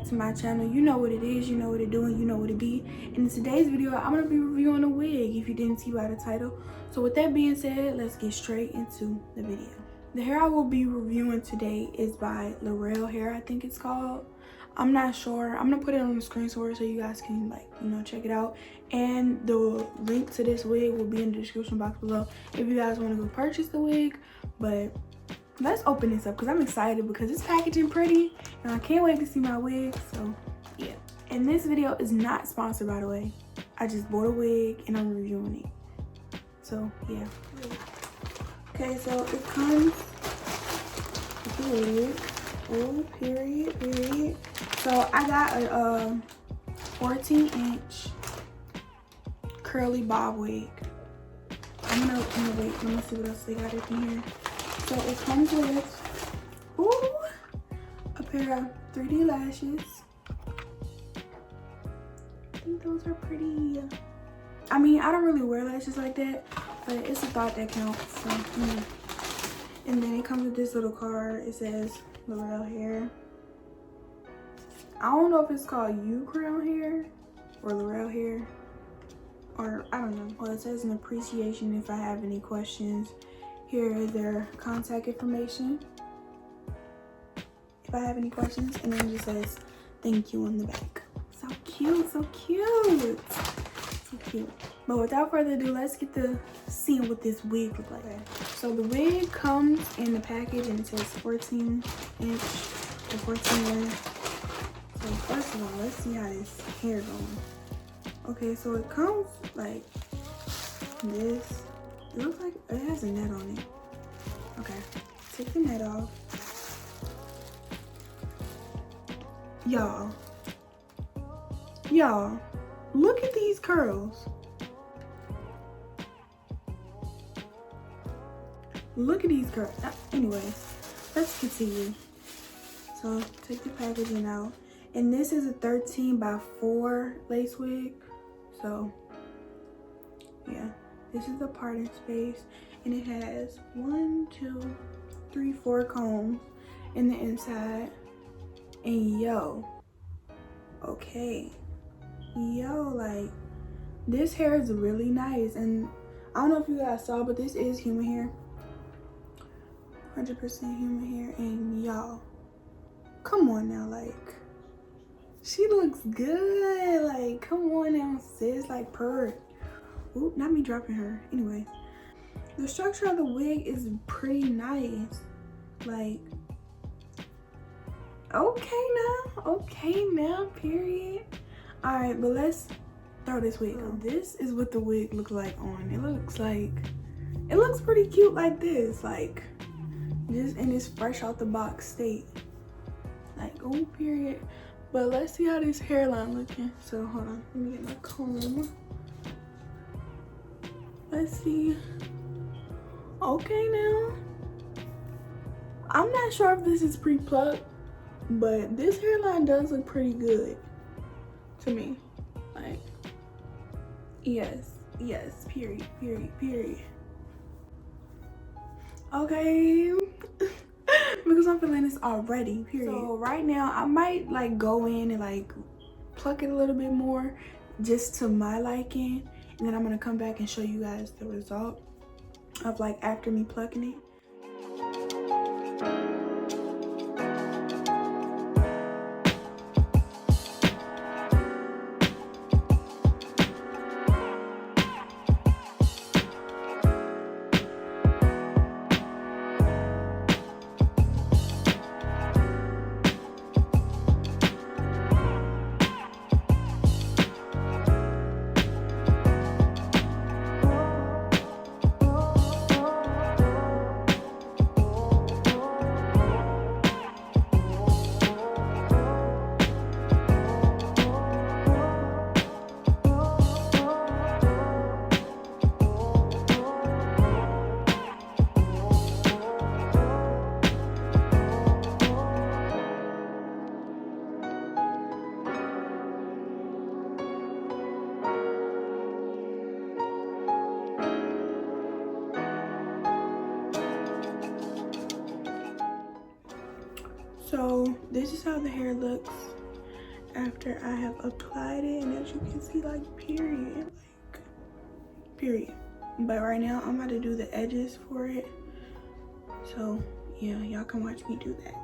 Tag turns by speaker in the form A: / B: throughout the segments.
A: to my channel. You know what it is, you know what it doing, you know what it be. And in today's video, I'm gonna be reviewing a wig, if you didn't see by the title. So with that being said, let's get straight into the video. The hair I will be reviewing today is by Larhali hair, I think it's called. I'm not sure. I'm gonna put it on the screen so you guys can, like, you know, check it out. And the link to this wig will be in the description box below if you guys want to go purchase the wig. But let's open this up because I'm excited because it's packaging pretty and I can't wait to see my wig. So yeah. And this video is not sponsored, by the way. I just bought a wig and I'm reviewing it. So yeah. Okay, so it comes with the wig. Oh, period. So I got a 14-inch curly bob wig. I'm gonna wait. Let me see what else they got in here. So it comes with a pair of 3D lashes. I think those are pretty. I mean, I don't really wear lashes like that, but it's a thought that counts. So, yeah. And then it comes with this little card. It says Larhali hair. I don't know if it's called Ucrown hair or Larhali hair, or I don't know. Well, it says an appreciation if I have any questions. Here is their contact information if I have any questions, and then it just says thank you on the back. So cute, so cute, so cute. But without further ado, let's get to seeing what this wig looks like. Okay. So the wig comes in the package and it says 14 inch or 14 inch. So first of all, let's see how this hair going. Okay, so it comes like this. It looks like it has a net on it. Okay, take the net off. Y'all, look at these curls. Look at these curls. Anyways, let's continue. So take the packaging out. And this is a 13x4 lace wig. So yeah, this is the parting space. And it has 1, 2, 3, 4 combs in the inside. And like, this hair is really nice. And I don't know if you guys saw, but this is human hair. 100% human hair. And y'all, come on now, like, she looks good. Like, come on now, sis. Like, purr. Oop, not me dropping her. Anyway, the structure of the wig is pretty nice. Like, okay now, period. All right, but let's throw this wig on. This is what the wig looks like on. It looks pretty cute like this, like just in this fresh out the box state. Like, oh, period. But let's see how this hairline looking. So hold on, let me get my comb. Let's see. Okay now. I'm not sure if this is pre-plucked, but this hairline does look pretty good to me. Like, yes, period. Okay. Because I'm feeling this already, period. So right now I might like go in and like pluck it a little bit more just to my liking, and then I'm gonna come back and show you guys the result of like after me plucking it. So this is how the hair looks after I have applied it, and as you can see, like, period. But right now I'm about to do the edges for it, so yeah, y'all can watch me do that.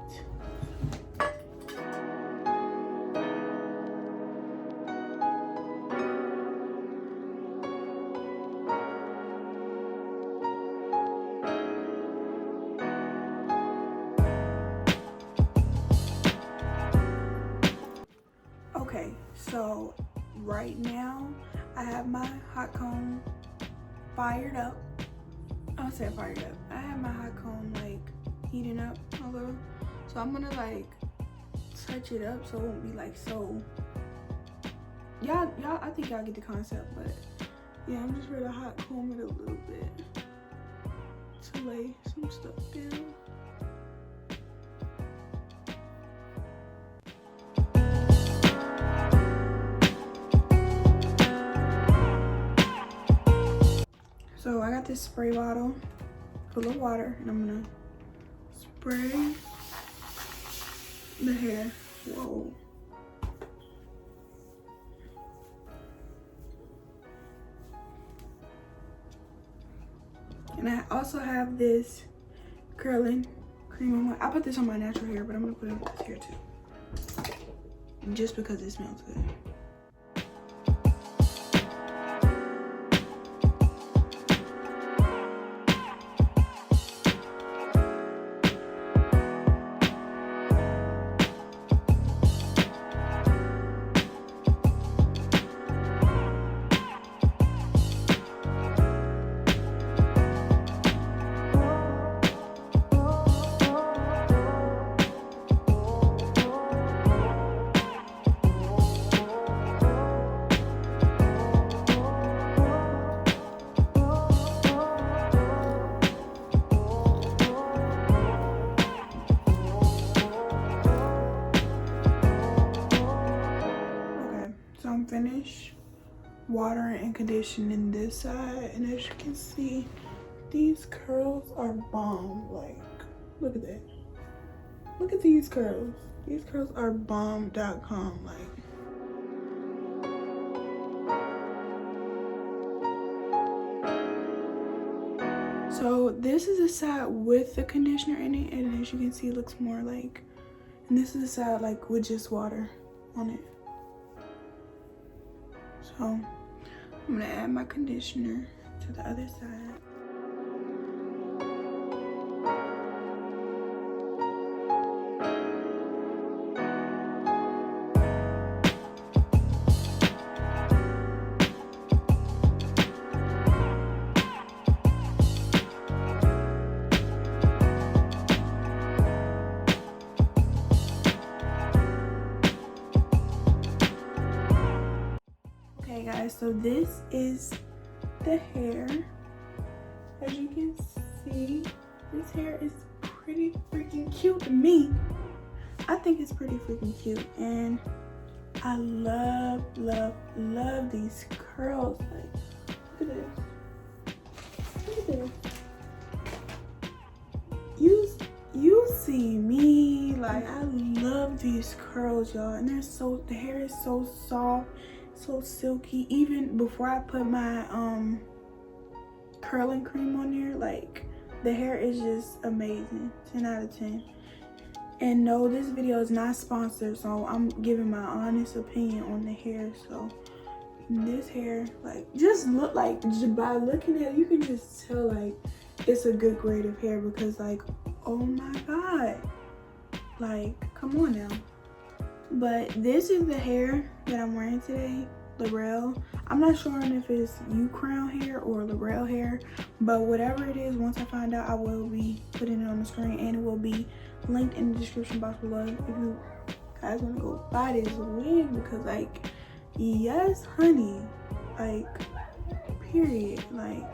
A: Okay, so right now I have my hot comb fired up. I'll say fired up. I have my hot comb like heating up a little, so I'm gonna like touch it up so it won't be like so. Y'all, I think y'all get the concept, but yeah, I'm just ready to hot comb it a little bit to lay some stuff down. So I got this spray bottle full of water, and I'm gonna spray the hair. Whoa. And I also have this curling cream. I put this on my natural hair, but I'm gonna put it on this hair too, just because it smells good. I'm finished watering and conditioning this side, and as you can see, these curls are bomb. Like, look at that. Look at these curls. These curls are bomb.com. Like, so this is the side with the conditioner in it, and as you can see, it looks more like, and this is the side like with just water on it. So I'm gonna add my conditioner to the other side. Okay guys, so this is the hair. As you can see, this hair is pretty freaking cute to me. I think it's pretty freaking cute, and I love these curls. Like, look at this. Look at this. You see me, like, I love these curls, y'all, and the hair is so soft, so silky. Even before I put my curling cream on there, like, the hair is just amazing. 10 out of 10. And no, this video is not sponsored, so I'm giving my honest opinion on the hair. So this hair, like, just look like, just by looking at it, you can just tell like it's a good grade of hair, because like, oh my god, like, come on now. But this is the hair that I'm wearing today, Larhali. I'm not sure if it's Ucrown hair or Larhali hair, but whatever it is, once I find out, I will be putting it on the screen, and it will be linked in the description box below if you guys want to go buy this wig, because like, yes honey, like, period, like,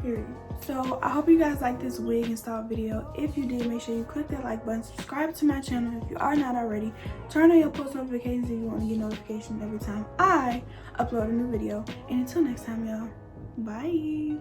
A: period. So I hope you guys like this wig install video. If you did, make sure you click that like button, subscribe to my channel if you are not already, turn on your post notifications if you want to get notifications every time I upload a new video. And until next time, y'all, bye.